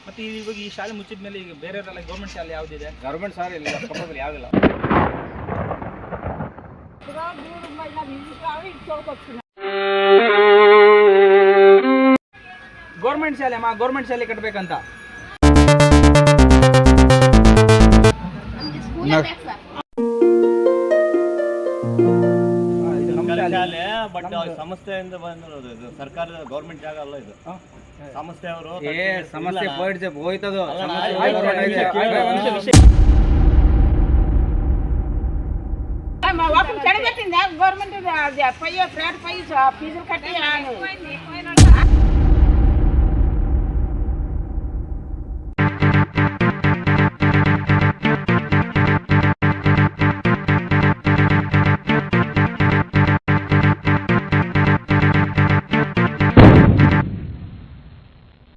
ಮತ್ತೆ ಇವಾಗ ಈ ಶಾಲೆ ಮುಚ್ಚಿದ ಮೇಲೆ ಈಗ ಬೇರೆಯವರೆಲ್ಲ ಗೌರ್ಮೆಂಟ್ ಶಾಲೆ ಯಾವುದಿದೆ? ಗೌರ್ಮೆಂಟ್ ಶಾಲೆ ಇಲ್ಲ, ಪಕ್ಕದಲ್ಲಿ ಯಾವಿಲ್ಲ. ಗೌರ್ಮೆಂಟ್ ಶಾಲೆ ಗೌರ್ಮೆಂಟ್ ಶಾಲೆ ಕಟ್ಟಬೇಕಂತ ಶಾಲೆ. ಬಟ್ ಸಂಸ್ಥೆಯಿಂದ ಬಂದಿರೋದು, ಇದು ಸರ್ಕಾರದ ಗೌರ್ಮೆಂಟ್ ಜಾಗ ಅಲ್ಲ, ಇದು ಸಂಸ್ಥೆಯವರು. ಸಮಸ್ಯೆ ಹೋಯ್ತದು.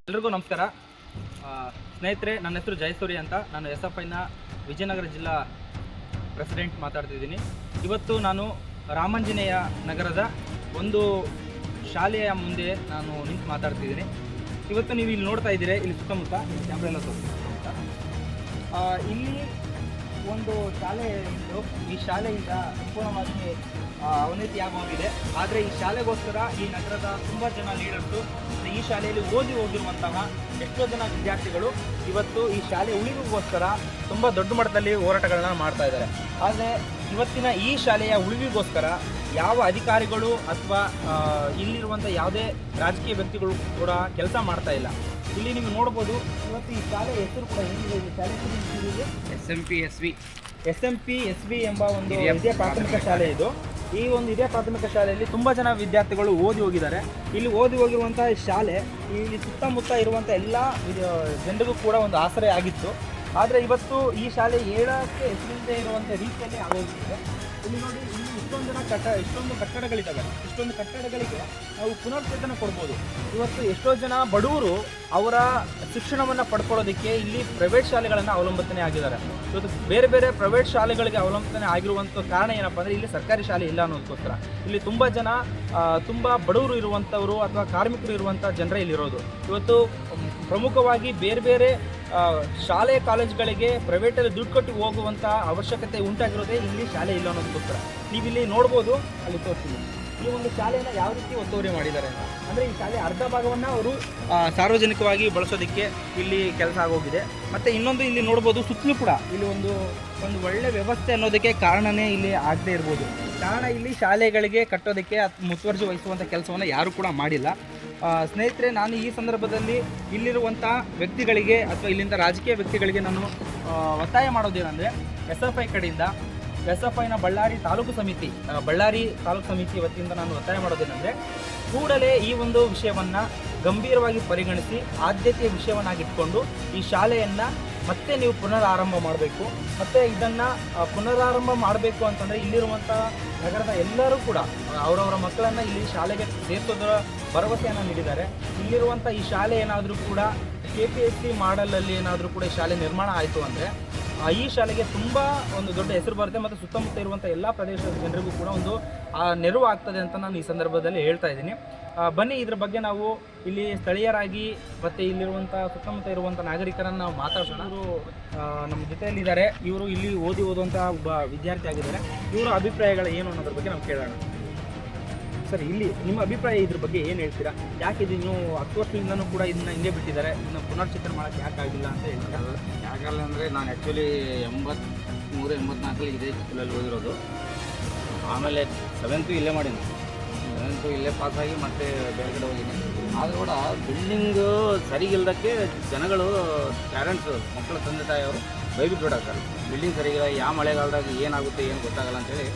ಎಲ್ರಿಗೂ ನಮಸ್ಕಾರ ಸ್ನೇಹಿತರೆ, ನನ್ನ ಹೆಸರು ಜಯಸೂರಿ ಅಂತ. ನಾನು SFIನ ವಿಜಯನಗರ ಜಿಲ್ಲಾ ಪ್ರೆಸಿಡೆಂಟ್ ಮಾತಾಡ್ತಿದ್ದೀನಿ. ಇವತ್ತು ನಾನು ರಾಮಾಂಜನೇಯ ನಗರದ ಒಂದು ಶಾಲೆಯ ಮುಂದೆ ನಾನು ನಿಂತು ಮಾತಾಡ್ತಿದ್ದೀನಿ. ಇವತ್ತು ನೀವು ಇಲ್ಲಿ ನೋಡ್ತಾ ಇದ್ದೀರಿ, ಇಲ್ಲಿ ಸುತ್ತಮುತ್ತ ಕ್ಯಾಮ್ರಾ ಎಲ್ಲ ಸುತ್ತಮುತ್ತ ಇಲ್ಲಿ ಒಂದು ಶಾಲೆ ಇದ್ದು, ಈ ಶಾಲೆಯಿಂದ ಸಂಪೂರ್ಣವಾಗಿ ಅವನತಿ ಆಗೋಗಿದೆ. ಆದರೆ ಈ ಶಾಲೆಗೋಸ್ಕರ ಈ ನಗರದ ತುಂಬ ಜನ ಲೀಡರ್ಸು, ಈ ಶಾಲೆಯಲ್ಲಿ ಓದಿ ಹೋಗಿರುವಂತಹ ಎಷ್ಟೋ ಜನ ವಿದ್ಯಾರ್ಥಿಗಳು ಇವತ್ತು ಈ ಶಾಲೆ ಉಳಿವಿಗೋಸ್ಕರ ತುಂಬ ದೊಡ್ಡ ಮಟ್ಟದಲ್ಲಿ ಹೋರಾಟಗಳನ್ನ ಮಾಡ್ತಾ ಇದ್ದಾರೆ. ಆದರೆ ಇವತ್ತಿನ ಈ ಶಾಲೆಯ ಉಳಿವಿಗೋಸ್ಕರ ಯಾವ ಅಧಿಕಾರಿಗಳು ಅಥವಾ ಇಲ್ಲಿರುವಂಥ ಯಾವುದೇ ರಾಜಕೀಯ ವ್ಯಕ್ತಿಗಳು ಕೂಡ ಕೆಲಸ ಮಾಡ್ತಾ ಇಲ್ಲ. ಇಲ್ಲಿ ನೀವು ನೋಡ್ಬೋದು, ಇವತ್ತು ಈ ಶಾಲೆ ಹೆಸರು ಕೂಡ ಏನಿದೆ, ಈ ಶಾಲೆ ಹೆಸರು SMP SV ಎಂಬ ಒಂದು ಹಿರಿಯ ಪ್ರಾಥಮಿಕ ಶಾಲೆ ಇದು. ಈ ಒಂದು ಹಿರಿಯ ಪ್ರಾಥಮಿಕ ಶಾಲೆಯಲ್ಲಿ ತುಂಬ ಜನ ವಿದ್ಯಾರ್ಥಿಗಳು ಓದಿ ಹೋಗಿದ್ದಾರೆ. ಇಲ್ಲಿ ಓದಿ ಹೋಗಿರುವಂಥ ಶಾಲೆ ಇಲ್ಲಿ ಸುತ್ತಮುತ್ತ ಇರುವಂಥ ಎಲ್ಲ ಜನರಿಗೂ ಕೂಡ ಒಂದು ಆಸರೆ ಆಗಿತ್ತು. ಆದರೆ ಇವತ್ತು ಈ ಶಾಲೆ ಹೇಳೋಕ್ಕೆ ಹೆಸರಿಲ್ಲದೆ ಇರುವಂಥ ರೀತಿಯಲ್ಲಿ ಆಗೋಗಿದೆ. ಇಲ್ಲಿ ನೋಡಿ, ಇಲ್ಲಿ ಇಷ್ಟೊಂದು ಕಟ್ಟಡಗಳಿದ್ದಾವೆ. ಇಷ್ಟೊಂದು ಕಟ್ಟಡಗಳಿಗೆ ನಾವು ಪುನರ್ಚೇತನ ಕೊಡ್ಬೋದು. ಇವತ್ತು ಎಷ್ಟೋ ಜನ ಬಡವರು ಅವರ ಶಿಕ್ಷಣವನ್ನು ಪಡ್ಕೊಳ್ಳೋದಕ್ಕೆ ಇಲ್ಲಿ ಪ್ರೈವೇಟ್ ಶಾಲೆಗಳನ್ನು ಅವಲಂಬನೆ ಆಗಿದ್ದಾರೆ. ಇವತ್ತು ಬೇರೆ ಬೇರೆ ಪ್ರೈವೇಟ್ ಶಾಲೆಗಳಿಗೆ ಅವಲಂಬನೆ ಆಗಿರುವಂಥ ಕಾರಣ ಏನಪ್ಪ ಅಂದರೆ, ಇಲ್ಲಿ ಸರ್ಕಾರಿ ಶಾಲೆ ಇಲ್ಲ ಅನ್ನೋದಕ್ಕೋಸ್ಕರ. ಇಲ್ಲಿ ತುಂಬ ಜನ ತುಂಬ ಬಡವರು ಇರುವಂಥವರು ಅಥವಾ ಕಾರ್ಮಿಕರು ಇರುವಂಥ ಜನರೇ ಇಲ್ಲಿರೋದು. ಇವತ್ತು ಪ್ರಮುಖವಾಗಿ ಬೇರೆ ಬೇರೆ ಶಾಲೆ ಕಾಲೇಜುಗಳಿಗೆ ಪ್ರೈವೇಟಲ್ಲಿ ದುಡ್ಡು ಕೊಟ್ಟು ಹೋಗುವಂಥ ಅವಶ್ಯಕತೆ ಉಂಟಾಗಿರೋದೇ ಇಲ್ಲಿ ಶಾಲೆ ಇಲ್ಲ ಅನ್ನೋದಕ್ಕೋಸ್ಕರ. ನೀವಿಲ್ಲಿ ನೋಡ್ಬೋದು, ಅಲ್ಲಿ ತೋರಿಸ್ತೀನಿ ಈ ಒಂದು ಶಾಲೆಯನ್ನು ಯಾವ ರೀತಿ ಒತ್ತುವರಿ ಮಾಡಿದ್ದಾರೆ ಅಂತ. ಅಂದರೆ ಈ ಶಾಲೆ ಅರ್ಧ ಭಾಗವನ್ನು ಅವರು ಸಾರ್ವಜನಿಕವಾಗಿ ಬಳಸೋದಕ್ಕೆ ಇಲ್ಲಿ ಕೆಲಸ ಆಗೋಗಿದೆ. ಮತ್ತು ಇನ್ನೊಂದು ಇಲ್ಲಿ ನೋಡ್ಬೋದು, ಸುತ್ತಲೂ ಕೂಡ ಇಲ್ಲಿ ಒಂದು ಒಳ್ಳೆ ವ್ಯವಸ್ಥೆ ಅನ್ನೋದಕ್ಕೆ ಕಾರಣನೇ ಇಲ್ಲಿ ಆಗದೆ ಇರ್ಬೋದು. ಕಾರಣ ಇಲ್ಲಿ ಶಾಲೆಗಳಿಗೆ ಕಟ್ಟೋದಕ್ಕೆ ಮುತುವರ್ಜಿ ವಹಿಸುವಂಥ ಕೆಲಸವನ್ನು ಯಾರೂ ಕೂಡ ಮಾಡಿಲ್ಲ. ಸ್ನೇಹಿತರೆ, ನಾನು ಈ ಸಂದರ್ಭದಲ್ಲಿ ಇಲ್ಲಿರುವಂಥ ವ್ಯಕ್ತಿಗಳಿಗೆ ಅಥವಾ ಇಲ್ಲಿಂದ ರಾಜಕೀಯ ವ್ಯಕ್ತಿಗಳಿಗೆ ನಾನು ಒತ್ತಾಯ ಮಾಡೋದೇನೆಂದರೆ, SFI ಕಡೆಯಿಂದ SFIನ ಬಳ್ಳಾರಿ ತಾಲೂಕು ಸಮಿತಿ ವತಿಯಿಂದ ನಾನು ಒತ್ತಾಯ ಮಾಡೋದೇನೆಂದರೆ, ಕೂಡಲೇ ಈ ಒಂದು ವಿಷಯವನ್ನು ಗಂಭೀರವಾಗಿ ಪರಿಗಣಿಸಿ ಆದ್ಯತೆಯ ವಿಷಯವನ್ನಾಗಿಟ್ಕೊಂಡು ಈ ಶಾಲೆಯನ್ನು ಮತ್ತೆ ನೀವು ಪುನರಾರಂಭ ಮಾಡಬೇಕು. ಮತ್ತು ಇದನ್ನು ಪುನರಾರಂಭ ಮಾಡಬೇಕು ಅಂತಂದರೆ ಇಲ್ಲಿರುವಂಥ ನಗರದ ಎಲ್ಲರೂ ಕೂಡ ಅವರವರ ಮಕ್ಕಳನ್ನು ಇಲ್ಲಿ ಶಾಲೆಗೆ ಸೇರಿಸೋದರ ಭರವಸೆಯನ್ನು ನೀಡಿದ್ದಾರೆ. ಇಲ್ಲಿರುವಂಥ ಈ ಶಾಲೆ ಏನಾದರೂ ಕೂಡ KPSC ಮಾಡಲಲ್ಲಿ ಏನಾದರೂ ಕೂಡ ಈ ಶಾಲೆ ನಿರ್ಮಾಣ ಆಯಿತು ಅಂದರೆ ಈ ಶಾಲೆಗೆ ತುಂಬ ಒಂದು ದೊಡ್ಡ ಹೆಸರು ಬರುತ್ತೆ ಮತ್ತು ಸುತ್ತಮುತ್ತ ಇರುವಂಥ ಎಲ್ಲ ಪ್ರದೇಶದ ಜನರಿಗೂ ಕೂಡ ಒಂದು ನೆರವು ಆಗ್ತದೆ ಅಂತ ನಾನು ಈ ಸಂದರ್ಭದಲ್ಲಿ ಹೇಳ್ತಾ ಇದ್ದೀನಿ. ಬನ್ನಿ, ಇದ್ರ ಬಗ್ಗೆ ನಾವು ಇಲ್ಲಿ ಸ್ಥಳೀಯರಾಗಿ ಮತ್ತು ಇಲ್ಲಿರುವಂಥ ಸುತ್ತಮುತ್ತ ಇರುವಂಥ ನಾಗರಿಕರನ್ನು ನಾವು ಮಾತಾಡ್ಸೋಣ. ಇವರು ನಮ್ಮ ಜೊತೆಯಲ್ಲಿದ್ದಾರೆ. ಇವರು ಇಲ್ಲಿ ಓದುವಂಥ ಒಬ್ಬ ವಿದ್ಯಾರ್ಥಿ ಆಗಿದ್ದಾರೆ. ಇವರ ಅಭಿಪ್ರಾಯಗಳು ಏನು ಅನ್ನೋದ್ರ ಬಗ್ಗೆ ನಾವು ಕೇಳೋಣ. ಸರ್, ಇಲ್ಲಿ ನಿಮ್ಮ ಅಭಿಪ್ರಾಯ ಇದ್ರ ಬಗ್ಗೆ ಏನು ಹೇಳ್ತೀರಾ? ಯಾಕೆ ಇದು ಇನ್ನೂ 10 ವರ್ಷದಿಂದನೂ ಕೂಡ ಇದನ್ನ ಹಿಂಗೆ ಬಿಟ್ಟಿದ್ದಾರೆ, ಇನ್ನು ಪುನರ್ಚೇತನ ಮಾಡೋಕ್ಕೆ ಯಾಕಾಗಿಲ್ಲ ಅಂತ ಹೇಳ್ತೀರಾ? ಯಾಕಲ್ಲ ಅಂದರೆ, ನಾನು ಆ್ಯಕ್ಚುಲಿ 83-84 ಇದೇ ಸ್ಕೂಲಲ್ಲಿ ಓದಿರೋದು. ಆಮೇಲೆ 7th ಇಲ್ಲೇ ಮಾಡೀನಿ. 7th ಇಲ್ಲೇ ಪಾಸಾಗಿ ಮತ್ತೆ ಬೇರೆ ಕಡೆ ಹೋಗಿದ್ದೀನಿ. ಆದರೂ ಕೂಡ ಬಿಲ್ಡಿಂಗು ಸರಿಗಿಲ್ಲದಕ್ಕೆ ಜನಗಳು, ಪೇರೆಂಟ್ಸು, ಮಕ್ಕಳ ತಂದೆ ತಾಯಿಯವರು ಬೈಬಿಟ್ಟು ಬಿಡಾಕ್ತಾರೆ. ಬಿಲ್ಡಿಂಗ್ ಸರಿಗಿಲ್ಲ, ಯಾವ ಮಳೆಗಾಲದಾಗ ಏನಾಗುತ್ತೆ ಏನು ಗೊತ್ತಾಗಲ್ಲ ಅಂತೇಳಿ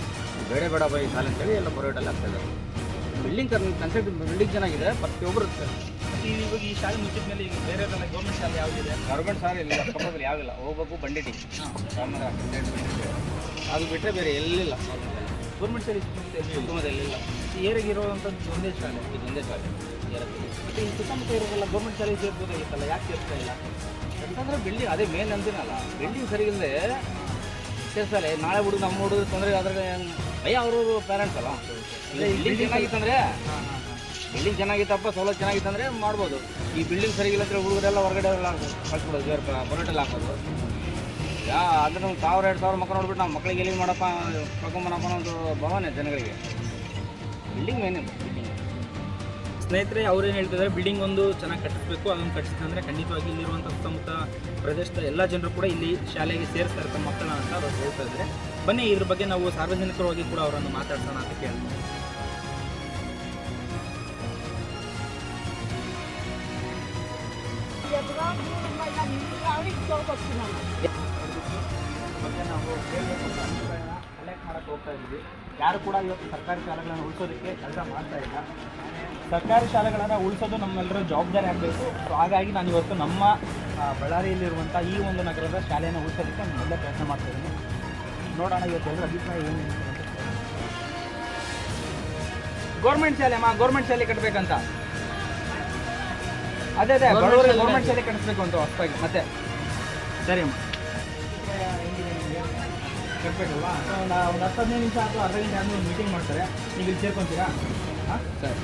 ಬೇಡ ಬೈ ಸಾಲ ಅಂತೇಳಿ ಎಲ್ಲ ಪ್ರೈವೇಟಲ್ಲಿ ಆಗ್ತಾಯಿದ್ದಾರೆ. ಬಿಲ್ಡಿಂಗ್ ಬಿಲ್ಡಿಂಗ್ ಚೆನ್ನಾಗಿದೆ, ಪ್ರತಿಯೊಬ್ಬರು ಇವಾಗ ಈ ಶಾಲೆ ಮುಚ್ಚಿದ ಮೇಲೆ ಈಗ ಬೇರೆಯವರೆಲ್ಲ ಗೌರ್ಮೆಂಟ್ ಶಾಲೆ ಯಾವುದಿದೆ? ಗೌರ್ಮೆಂಟ್ ಶಾಲೆ ಇಲ್ಲ, ಪಕ್ಕದಲ್ಲಿ ಯಾವಿಲ್ಲ. ಹೋಗ್ಬೇಕು ಬಂಡಿಟಿ ಅದು ಬಿಟ್ಟರೆ ಬೇರೆ ಎಲ್ಲಿಲ್ಲ. ಗೌರ್ಮೆಂಟ್ ಶಾಲೆ ಸುತ್ತಮುತ್ತಲಿಲ್ಲ. ಈ ಏರಿಯಾಗೆ ಇರುವಂಥದ್ದು ಒಂದೇ ಶಾಲೆ, ಇದೊಂದೇ ಶಾಲೆ. ಮತ್ತು ಈ ಸುತ್ತಮುತ್ತ ಇರೋದೆಲ್ಲ ಗೌರ್ಮೆಂಟ್ ಶಾಲೆ ಸೇರ್ಬೋದಾಗಿತ್ತಲ್ಲ, ಯಾಕೆ ಸೇರ್ತಾ ಇಲ್ಲ? ಯಾಕಂದರೆ ಬಿಲ್ಡಿಂಗ್ ಅದೇ ಮೇನ್ ಅಂತೀನಲ್ಲ, ಬಿಲ್ಡಿಂಗ್ ಸರಿಗಿಲ್ಲದೆ ಸೇರ್ಸಲ್ಲ. ನಾಳೆ ಹುಡುಗ ನಮ್ಮ ಹುಡುಗ ತೊಂದರೆ ಆದರೆ ಭಯ ಅವರು ಪೇರೆಂಟ್ಸ್ ಅಲ್ಲ. ಬಿಲ್ಡಿಂಗ್ ಏನಾಗಿತ್ತಂದರೆ ಬಿಲ್ಡಿಂಗ್ ಚೆನ್ನಾಗಿತ್ತಪ್ಪ, ಸೌಲಭ್ಯ ಚೆನ್ನಾಗಿತ್ತಂದರೆ ಮಾಡ್ಬೋದು. ಈ ಬಿಲ್ಡಿಂಗ್ ಸರಿಗಿಲ್ಲ ಅಂದರೆ ಹುಡುಗರೆಲ್ಲ ಹೊರಗಡೆ ಕಳ್ಸ್ಬಿಡೋದು, ಬರೋಟೆಲ್ಲ ಹಾಕೋದು. ಅದನ್ನು 1000-2000 ಮಕ್ಕಳು ನೋಡ್ಬಿಟ್ಟು ನಾವು ಮಕ್ಕಳಿಗೆ ಎಲ್ಲಿ ಮಾಡಪ್ಪ ಕರ್ಕೊಂಬರಪ್ಪ ಅನ್ನೋದು ಭಾವನೆ ಜನಗಳಿಗೆ. ಬಿಲ್ಡಿಂಗ್ ಮೇನೆ. ಸ್ನೇಹಿತರೆ, ಅವ್ರೇನು ಹೇಳ್ತಿದ್ದಾರೆ, ಬಿಲ್ಡಿಂಗ್ ಒಂದು ಚೆನ್ನಾಗಿ ಕಟ್ಟಿಸ್ಬೇಕು. ಅದನ್ನು ಕಟ್ಟಿಸಿದ್ರೆ ಖಂಡಿತವಾಗಿ ಇಲ್ಲಿರುವಂಥ ಸುತ್ತಮುತ್ತ ಪ್ರದೇಶದ ಎಲ್ಲ ಜನರು ಕೂಡ ಇಲ್ಲಿ ಶಾಲೆಗೆ ಸೇರಿಸ್ತಾರೆ ತಮ್ಮ ಮಕ್ಕಳನ್ನ ಅಂತ ಅವ್ರು ಹೇಳ್ತಾ ಇದ್ದಾರೆ. ಬನ್ನಿ ಇದ್ರ ಬಗ್ಗೆ ನಾವು ಸಾರ್ವಜನಿಕವಾಗಿ ಕೂಡ ಅವರನ್ನು ಮಾತಾಡ್ಸೋಣ ಅಂತ ಕೇಳ್ತೀವಿ. ಬಗ್ಗೆ ನಾವು ಕಲೆಕ್ಟ್ ಮಾಡಕ್ಕೆ ಹೋಗ್ತಾ ಇದ್ದೀವಿ. ಯಾರು ಕೂಡ ಇವತ್ತು ಸರ್ಕಾರಿ ಶಾಲೆಗಳನ್ನು ಉಳಿಸೋದಕ್ಕೆ ಕೆಲಸ ಮಾಡ್ತಾ ಇಲ್ಲ. ಸರ್ಕಾರಿ ಶಾಲೆಗಳನ್ನು ಉಳಿಸೋದು ನಮ್ಮೆಲ್ಲರ ಜವಾಬ್ದಾರಿ ಆಗಬೇಕು. ಸೊ ಹಾಗಾಗಿ ನಾನು ಇವತ್ತು ನಮ್ಮ ಬಳ್ಳಾರಿಯಲ್ಲಿರುವಂಥ ಈ ಒಂದು ನಗರದ ಶಾಲೆಯನ್ನು ಉಳಿಸೋದಕ್ಕೆ ನಮ್ಮೆಲ್ಲ ಪ್ರಯತ್ನ ಮಾಡ್ತಾ ಇದ್ದೀನಿ. ನೋಡೋಣ ಇವತ್ತು ಎಲ್ಲರ ಅಭಿಪ್ರಾಯ ಏನು ಅಂತ. ಗೌರ್ಮೆಂಟ್ ಶಾಲೆ ಗೌರ್ಮೆಂಟ್ ಶಾಲೆ ಕಟ್ಟಬೇಕಂತ. ಅದೇ ಬಡವರಿಗೆ ಗೌರ್ಮೆಂಟ್ ಶಾಲೆ ಕಟ್ಟಿಸ್ಬೇಕು ಅಂತ ಹೊಸದಾಗಿ ಮತ್ತೆ. ಸರಿ ಅಮ್ಮ, ಕಟ್ಬೇಕಲ್ವಾ? ಒಂದು 10-15 ನಿಮಿಷ ಅಥವಾ ಅರ್ಧ ಗಂಟೆ ಆದಮೇಲೆ ಒಂದು ಮೀಟಿಂಗ್ ಮಾಡ್ತಾರೆ. ನೀವು ಇಲ್ಲಿ ಸೇರ್ಕೊಂತೀರಾ? ಹಾಂ ಸರ್.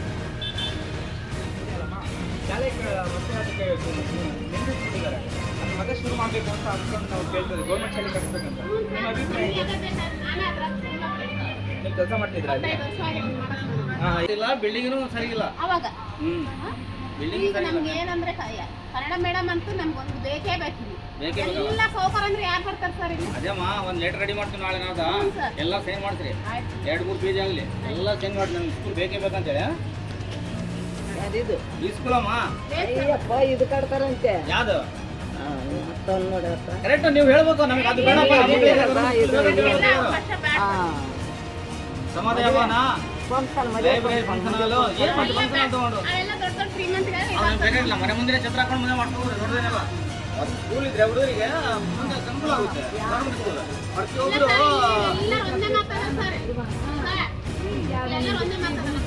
ಶಾಲೆ ಮತ್ತೆ ಅದಕ್ಕೆ ನಿಲ್ಲಿಸ್ಬಿಟ್ಟಿದ್ದಾರೆ. ಅದು ಮತ್ತೆ ಶುರು ಮಾಡಬೇಕು ಅಂತ ಅನ್ಕೊಂಡು ನಾವು ಕೇಳ್ತೀವಿ. ಗೌರ್ಮೆಂಟ್ ಶಾಲೆ ಕಟ್ಟಿಸ್ಬೇಕಂತ ನಿಮ್ಮ ಅಭಿಪ್ರಾಯ ಇದೆ? ನೀವು ಕೆಲಸ ಮಾಡ್ತಿದ್ರಾ ಅಲ್ಲಿ? ಹಾಂ ಇಲ್ಲ, ಬಿಲ್ಡಿಂಗ್ನು ಸರಿಗಿಲ್ಲ. ಅವಾಗ ಬಿಲ್ಡಿಂಗ್ ಈಗ ನಮ್ಗೆ ಏನಂದ್ರೆ ಕನ್ನಡ ಮೇಡಮ್ ಅಂತೂ ನಮ್ಗೊಂದು ಬೇಕೇ ಬೇಕು. ಎಲ್ಲ ಸೌಕರ್ಯ ಅಂದ್ರೆ ಯಾರು ಬರ್ತಾರೆ ಸರ್ ಇಲ್ಲಿ? ಅದೇಮ್ಮ ಒಂದು ಲೆಟರ್ ರೆಡಿ ಮಾಡ್ತೀವಿ ನಾಳೆ ನಾವ್ದ ಎಲ್ಲ ಸೈನ್ ಮಾಡ್ತೀರಿ. 2-3 ಪೇಜ್ ಆಗಲಿ ಎಲ್ಲ ಸೈನ್ ಮಾಡಿ ನಮ್ಗೆ ಸ್ಕೂಲ್ ಬೇಕೇ ಬೇಕಂತೇಳಿ. ಈ ಸ್ಕೂಲ್ ಅಮ್ಮ ಇದು ಕಟ್ತಾರಂತೆ. ಯಾವ್ದು ಕರೆಕ್ಟ್ ನೀವು ಹೇಳ್ಬೇಕು ನಮ್ಗೆ. ಅದು ಬೇಡಪ್ಪ, ಸಮಾಧಾನ ಲೈಬ್ರರಿ ಫಂಕ್ಷನ್ ಹಾಲು ಏನು ಮಾಡಿ ಫಂಕ್ಷನ್ ಹಾಲ್ ತಗೊಂಡು ಅವೆಲ್ಲ ದೊಡ್ಡ ದೊಡ್ಡ ಶ್ರೀಮಂತರಿಗೆ ಅವ್ನು ಬೇಕಾಗಿಲ್ಲ. ಮನೆ ಮುಂದೆ ಛತ್ರ ಹಾಕೊಂಡು ಮುಂದೆ ಮಾಡ್ಕೊಂಡು ನೋಡಿದೇನಲ್ಲ. ಅದು ಸ್ಕೂಲ್ ಇದ್ರೆ ಹುಡುಗರಿಗೆ ಮುಂದೆ ಅನುಕೂಲ ಆಗುತ್ತೆ. ಗೌರ್ಮೆಂಟ್ ಸ್ಕೂಲ್ ಪ್ರತಿಯೊಬ್ಬರು ಎಲ್ಲ ಒಂದೇ ಮಾತಾಡ ಸರ್. ಎಲ್ಲರೂ ಒಂದೇ ಮಾತಾಡಲ್ಲ.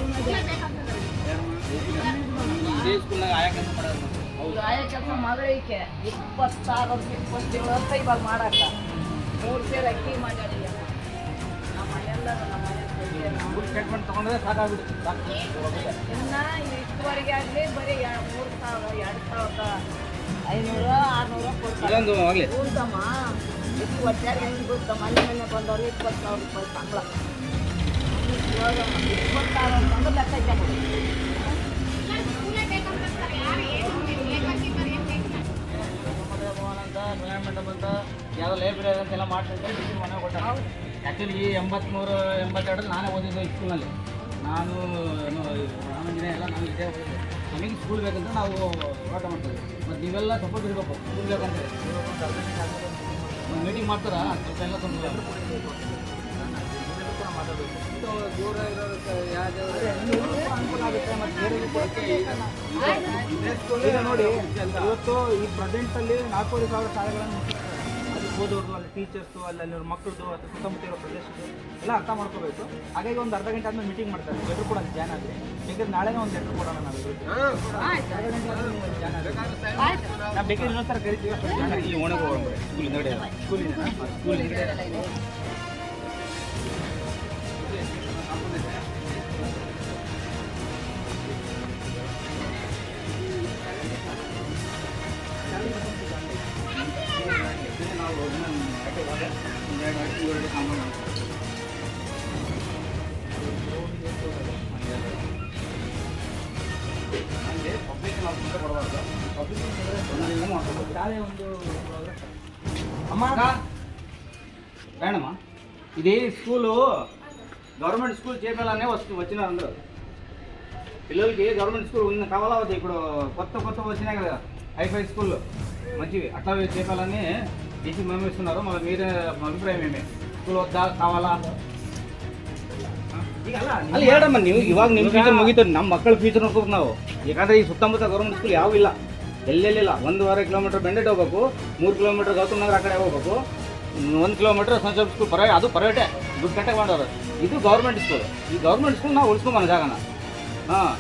ಇದೇ ಸ್ಕೂಲ್ನಾಗ ಆಯಾ ಕೆಲಸ ಮಾಡೋದು. ಹೌದು, ಆಯಾ ಕೆಲಸ ಮಾಡಲಿಕ್ಕೆ 20 ವರ್ಷ ಇವಾಗ ಮಾಡಕ್ಕ 3 ಸೇರು ಅಕ್ಕಿ ಮಾಡಿಲ್ಲ. ನಮ್ಮ ಎಲ್ಲರೂ ನಮ್ಮ ಸ್ಟೇಟ್ಮೆಂಟ್ ತಗೊಂಡ್ರೆ ಸಾಕಾಗ್ಬಿಡುತ್ತೆ. ಇನ್ನು ಇಷ್ಟುವರೆಗೆ ಆಗಲಿ ಬರೀ 3,000, 2,500, 600 ಕೊಡ್ತಾರೆ. ಇದೊಂದು ಆಗಲಿ ಊಟಮ್ಮ ಎಷ್ಟು ವರ್ಷ ಹೆಂಗೆ ಗೊತ್ತ? ಮನೆ ಬಂದವ್ರು 20,000 ರೂಪಾಯಿ ಸಂಬಳ. ಇವಾಗ 20,000 ಅಂತಂದ್ರೆ ಲೆಕ್ಕ ಇಟ್ಟಾಗ್ಬಿಡು. ಅಂತ ಯಾವುದೋ ಲೈಬ್ರರಿ ಅಂತೆಲ್ಲ ಮಾಡ್ತಿದ್ದೆ. ಡಿಗ್ರಿ ಮನೆ ಕೊಟ್ಟ. ಆ್ಯಕ್ಚುಲಿ 83-82 ನಾನೇ ಓದಿದ್ದು ಈ ಸ್ಕೂಲ್ನಲ್ಲಿ. ನಾನು ರಾಮಂಜನೆ ಎಲ್ಲ ನಾನು ಇದೇ ಓದಿದ್ದೆ. ನಮಗೆ ಸ್ಕೂಲ್ ಬೇಕಂತ ನಾವು ಹೋರಾಟ ಮಾಡ್ತೀವಿ. ಮತ್ತು ನೀವೆಲ್ಲ ಸಪೋರ್ಟ್ ಇರಬೇಕು ಸ್ಕೂಲ್ ಬೇಕಂತೇಳಿ. ಒಂದು ಮೀಟಿಂಗ್ ಮಾಡ್ತಾರಾ ಸ್ವಲ್ಪ ಎಲ್ಲ ತುಂಬ ದೂರ ಇರೋದಕ್ಕೆ ಅನುಕೂಲ ಆಗುತ್ತೆ. ಮತ್ತು ಈಗ ನೋಡಿ, ಇವತ್ತು ಈ ಪ್ರೆಸೆಂಟಲ್ಲಿ 4,000 ಶಾಲೆಗಳನ್ನು ಅಲ್ಲಿ ಓದೋದು, ಅಲ್ಲಿ ಟೀಚರ್ಸು, ಅಲ್ಲಿರೋ ಮಕ್ಕಳದು ಅಥವಾ ಸುತ್ತಮುತ್ತ ಇರೋ ಪ್ರದೇಶದ್ದು ಎಲ್ಲ ಅರ್ಥ ಮಾಡ್ಕೋಬೇಕು. ಹಾಗಾಗಿ ಒಂದು ಅರ್ಧ ಗಂಟೆ ಆದಮೇಲೆ ಮೀಟಿಂಗ್ ಮಾಡ್ತಾರೆ. ಲೆಟ್ರ್ ಕೂಡ ಜಾಯ್ನ್ ಆದರೆ ಬೇಕಾದ್ರೆ ನಾಳೆನೇ ಒಂದು ಲೆಟ್ರ್ ಕೊಡೋಣ ನಾವು. ನಾವು ಬೇಕಾದ್ರೆ ಇನ್ನೊಂದು ಥರ ಕರಿತೀವಿ. ಈ ಒಣಗಿ ಹೋಗೋಣ ಸ್ಕೂಲ್ ಹಿಂದಗಡೆ ಸ್ಕೂಲ್ ಹಿಂದಗಡೆ ಶಾಲೆ ಒಂದು ಅಮ್ಮ ಬೇಡಮ್ಮ. ఇది స్కూలు గవర్నమెంట్ స్కూల్ చేయాలనే వచ్చినారు అందరూ. పిల్లలకి గవర్నమెంట్ స్కూల్ ఉన్న కావాలా వద్దు? ఇప్పుడు కొత్త వచ్చినాయి కదా హైఫై స్కూల్ మంచివి, అట్లా చేయాలని డీసీ మేము ఇస్తున్నారు. మళ్ళీ మీరే అభిప్రాయం ఏమే? స్కూల్ వద్దా కావాలా? ಅಲ್ಲಿ ಹೇಳಮ್ಮ ನೀವು. ಇವಾಗ ನಿಮ್ಮ ಫ್ಯೂಚರ್ ಮುಗೀತು, ನಮ್ಮ ಮಕ್ಕಳ ಫ್ಯೂಚರ್ ನೋಡ್ಬೇಕು ನಾವು. ಯಾಕಂದರೆ ಈ ಸುತ್ತಮುತ್ತ ಗೌರ್ಮೆಂಟ್ ಸ್ಕೂಲ್ ಯಾವೂ ಇಲ್ಲ, ಎಲ್ಲೆಲ್ಲಿಲ್ಲ. 1.5 ಕಿಲೋಮೀಟರ್ ಬೆಂಡೆಟ್ ಹೋಗ್ಬೇಕು, 3 ಕಿಲೋಮೀಟರ್ ಗೌತಮ್ ನಗರ ಆ ಕಡೆ ಹೋಗ್ಬೇಕು, 1 ಕಿಲೋಮೀಟರ್ ಸಂಜೆ ಸ್ಕೂಲ್ ಪ್ರೈವೇಟ್, ಅದು ಪ್ರೈವೇಟೇ, ದುಡ್ಡು ಕಟ್ಟೆ ಮಾಡೋದು. ಇದು ಗೌರ್ಮೆಂಟ್ ಸ್ಕೂಲ್. ಈ ಗೌರ್ಮೆಂಟ್ ಸ್ಕೂಲ್ ನಾವು ಉಳಿಸ್ಕೊಂಬನ ಜಾಗನ. ಹಾಂ,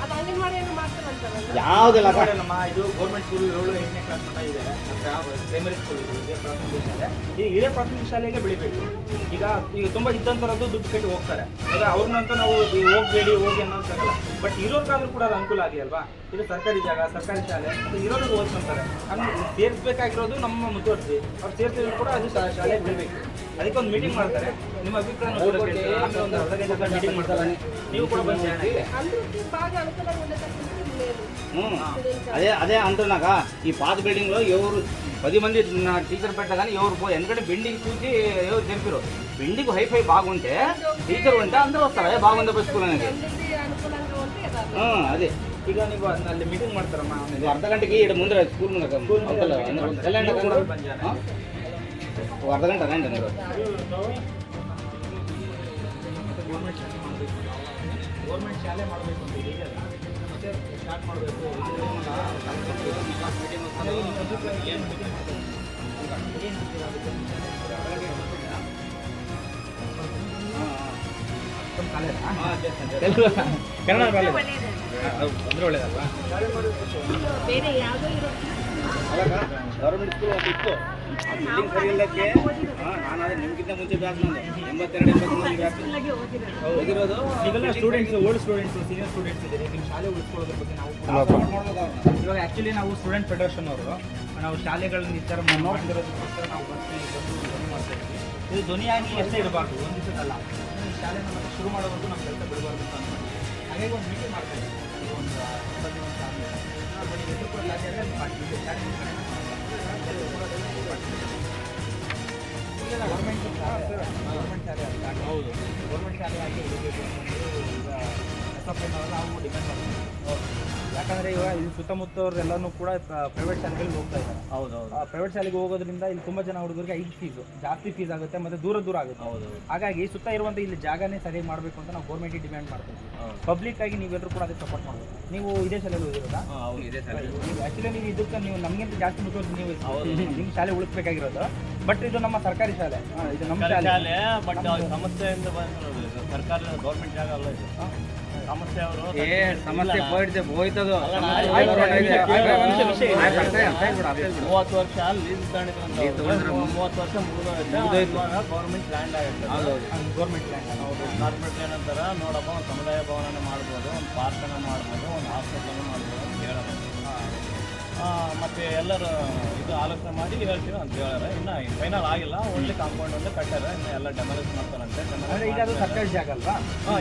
ಅದು ಅಂಗನವಾಡಿ ಮಾಡ್ತಾರೆ. ಯಾವುದಿಲ್ಲ ನಮ್ಮ ಇದು ಗೌರ್ಮೆಂಟ್ ಸ್ಕೂಲ್ 7-8ನೇ ಕ್ಲಾಸ್ ಮಟ್ಟ ಇದೆ, ಪ್ರೈಮರಿ ಸ್ಕೂಲ್ ಇದೆ, ಪ್ರಾಥಮಿಕ ಶಾಲೆ. ಈ ಹಿರಿಯ ಪ್ರಾಥಮಿಕ ಶಾಲೆಗೆ ಬೆಳಿಬೇಕು. ಈಗ ತುಂಬ ಇದ್ದಂಥರದ್ದು ದುಡ್ಡು ಕಟ್ಟಿ ಹೋಗ್ತಾರೆ. ಈಗ ಅವ್ರನ್ನಂತೂ ನಾವು ಹೋಗಬೇಡಿ ಹೋಗಿ ಅನ್ನೋಕ್ಕಾಗಲ್ಲ. ಬಟ್ ಇರೋರ್ಗಾದ್ರೂ ಕೂಡ ಅದು ಅನುಕೂಲ ಆಗಿ ಅಲ್ವಾ. ಇದು ಸರ್ಕಾರಿ ಜಾಗ, ಸರ್ಕಾರಿ ಶಾಲೆ, ಅದು ಇರೋರಿಗೆ ಓದ್ಕೊಂತಾರೆ. ಹಂಗೆ ಸೇರಿಸ್ಬೇಕಾಗಿರೋದು ನಮ್ಮ ಮುತುವರ್ಜಿ. ಅವ್ರು ಸೇರಿಸಿದ್ರು ಕೂಡ ಅದು ಶಾಲೆಗೆ ಬೆಳಿಬೇಕು. ಅದಕ್ಕೆ ಒಂದು ಮೀಟಿಂಗ್ ಮಾಡ್ತಾರೆ. ನಿಮ್ಮ ಅಭಿಪ್ರಾಯ ಒಂದು ಅರ್ಧ ಗಂಟೆ ಮೀಟಿಂಗ್ ಮಾಡ್ತಾರೆ. ನೀವು ಕೂಡ ಬಂದು ಜಾಯ್ನ್ ಆಗಿ. అదే అంటున్నాక ఈ పాత బిల్డింగ్ లో ఎవరు 10 మంది టీచర్ పెట్టగానే ఎవరు ఎందుకంటే బిల్డింగ్ చూసి ఎవరు తెలిపారు. బిల్డింగ్ హైఫై బాగుంటే టీచర్ ఉంటే అందరూ వస్తారు. బాగుంది స్కూల్ అనేది అదే. ಈಗ ನೀವು ಅಲ್ಲಿ ಮೀಟಿಂಗ್ ಮಾಡ್ತಾರಮ್ಮ, అర్ధ గంటకి ఇక్కడ ముందర స్కూల్ అర్ధ గంట రండి అందరూ. ಗೌರ್ಮೆಂಟ್ ಶಾಲೆ ಮಾಡಬೇಕು ಅಂತ ಇದೆ, ಮತ್ತೆ ಸ್ಟಾರ್ಟ್ ಮಾಡಬೇಕು. ಕನ್ನಡ ಅಂದ್ರೆ ಒಳ್ಳೇದಲ್ವಾ? ಬೇರೆ ಯಾವುದೋ ಗೌರ್ಮೆಂಟ್ ಸ್ಕೂಲ್ ಅಂತ ಇತ್ತು. ಬಿಲ್ಡಿಂಗ್ ಸರಿ ಇಲ್ಲಕ್ಕೆ ನಾನು ಅದೇ ನಿಮ್ಗಿಂತ ಮುಂಚೆ ಬ್ಯಾಚ್ ನಂದು 82-83 ಬ್ಯಾಚ್ ಹೋಗಿರೋದು. ಈಗೆಲ್ಲ students, old students, senior students ಇದ್ದಾರೆ. ನಿಮ್ಮ ಶಾಲೆ ಉಳಿಸ್ಕೊಳ್ಳೋದ್ರ ಬಗ್ಗೆ ನಾವು ಇವಾಗ ಆ್ಯಕ್ಚುಲಿ ನಾವು ಸ್ಟೂಡೆಂಟ್ ಫೆಡರೇಷನ್ ಅವರು ನಾವು ಶಾಲೆಗಳನ್ನ ವಿಚಾರ ನೋಡ್ತಿರೋದಕ್ಕೋಸ್ಕರ ನಾವು ಧ್ವನಿ ಮಾಡ್ತಾ ಇದ್ವಿ. ಇದು ಧ್ವನಿಯಾಗಿ ಎಷ್ಟೇ ಇರಬಾರ್ದು, ಒಂದು ದಿವಸದಲ್ಲ. ಈ ಶಾಲೆನ ಮತ್ತೆ ಶುರು ಮಾಡೋವರೆಗೂ ನಮ್ಮ ಕೆಲಸ ಬಿಡಬಾರ್ದು ಅಂತ ಅನ್ಕೊಂಡು ಹಾಗಾಗಿ ಒಂದು ಮೀಟಿಂಗ್ ಮಾಡ್ತಾ ಇದ್ವಿ. ಒಂದು 20 ನಿಮಿಷ ಆದಮೇಲೆ ಎಲ್ಲರೂ ಕೂಡ ಶಾಲೆ ಗೌರ್ಮೆಂಟ್ ಶಾಲೆ ಅಲ್ಲ. ಹೌದು, ಗೌರ್ಮೆಂಟ್ ಶಾಲೆ ಆಗಿ ಇರಬೇಕು ಅಂತಂದು ಈಗ ಎಸ್ಎಫ್ಐನವರೆಲ್ಲ ನಾವು ಡಿಪೆಂಡ್ ಮಾಡ್ತೀವಿ. ಯಾಕಂದರೆ ಇವಾಗ ಇಲ್ಲಿ ಸುತ್ತಮುತ್ತವರೆಲ್ಲನೂ ಕೂಡ ಪ್ರೈವೇಟ್ ಶಾಲೆಗಳಿಗೆ ಹೋಗ್ತಾ ಇದ್ದಾರೆ. ಹೌದೌದು. ಪ್ರೈವೇಟ್ ಶಾಲೆಗೆ ಹೋಗೋದ್ರಿಂದ ಇಲ್ಲಿ ತುಂಬ ಜನ ಹುಡುಗರಿಗೆ ಐದು ಫೀಸು ಜಾಸ್ತಿ ಫೀಸ್ ಆಗುತ್ತೆ, ಮತ್ತು ದೂರ ಆಗುತ್ತೆ. ಹೌದು. ಹಾಗಾಗಿ ಸುತ್ತ ಇರುವಂಥ ಇಲ್ಲಿ ಜಾಗನೇ ಸರಿಯಾಗಿ ಮಾಡಬೇಕು ಅಂತ ನಾವು ಗೌರ್ಮೆಂಟಿಗೆ ಡಿಮ್ಯಾಂಡ್ ಮಾಡ್ತೀವಿ. ಪಬ್ಲಿಕ್ ಆಗಿ ನೀವೆಲ್ಲರೂ ಕೂಡ ಅದಕ್ಕೆ ಸಪೋರ್ಟ್ ಮಾಡಬೇಕು. ನೀವು ಇದೇ ಶಾಲೆಯಲ್ಲಿ ಹೋಗಿರೋದಾ? ಆ್ಯಕ್ಚುಲಿ ನೀವು ಇದಕ್ಕೆ ನೀವು ನಮಗಿಂತ ಜಾಸ್ತಿ ಮುಖ್ಯವಾಗಿ ನೀವು ನಿಮ್ಮ ಶಾಲೆ ಉಳಿಸ್ಬೇಕಾಗಿರೋದು. ಬಟ್ ಇದು ನಮ್ಮ ಸರ್ಕಾರಿ ಶಾಲೆ, ಇದು ನಮ್ಮ ಶಾಲೆ. ಬಟ್ ಸಮಸ್ಯೆಯಿಂದ ಬಂದಿರೋದು ಇದು. ಸರ್ಕಾರ ಗೌರ್ಮೆಂಟ್ ಜಾಗ ಅಲ್ಲ ಇದು. ಸಮಸ್ಯೆ ಅವರು ಸಮಸ್ಯೆ ಹೋಯ್ತದು. 30 ವರ್ಷ ಲೀಸ್ ತಗೊಂಡಿದ್ರು. 30 ವರ್ಷ ಮುಗಿದೋಯ್ತು. ಗೌರ್ಮೆಂಟ್ ಲ್ಯಾಂಡ್ ಆಗಿರ್ತದೆ. Government land. ಗೌರ್ಮೆಂಟ್ ಏನಂತಾರ, ನೋಡಪ್ಪ ಒಂದು ಸಮುದಾಯ ಭವನ ಮಾಡ್ಬೋದು, ಒಂದು ಪಾರ್ಕನ್ನ ಮಾಡ್ಬೋದು, ಒಂದು ಹಾಸ್ಪಿಟಲ್ ಮಾಡ್ಬೋದು ಅಂತ ಹೇಳೋದು. ಮತ್ತು ಎಲ್ಲರೂ ಇದು ಆಲೋಚನೆ ಮಾಡಿ ಹೇಳ್ತೀವಿ ಅಂತ ಹೇಳಾರೆ. ಇನ್ನು ಫೈನಲ್ ಆಗಿಲ್ಲ. ಒಳ್ಳೆ ಕಾಂಪೌಂಡ್ ಒಂದು ಕಟ್ಟಾರೆ, ಇನ್ನು ಎಲ್ಲ ಡೆಮಾಲಿಷ್ ಮಾಡ್ತಾರಂತೆ. ಈಗ ಅದು ಸರ್ಕಾರಿ ಜಾಗ ಅಲ್ವಾ?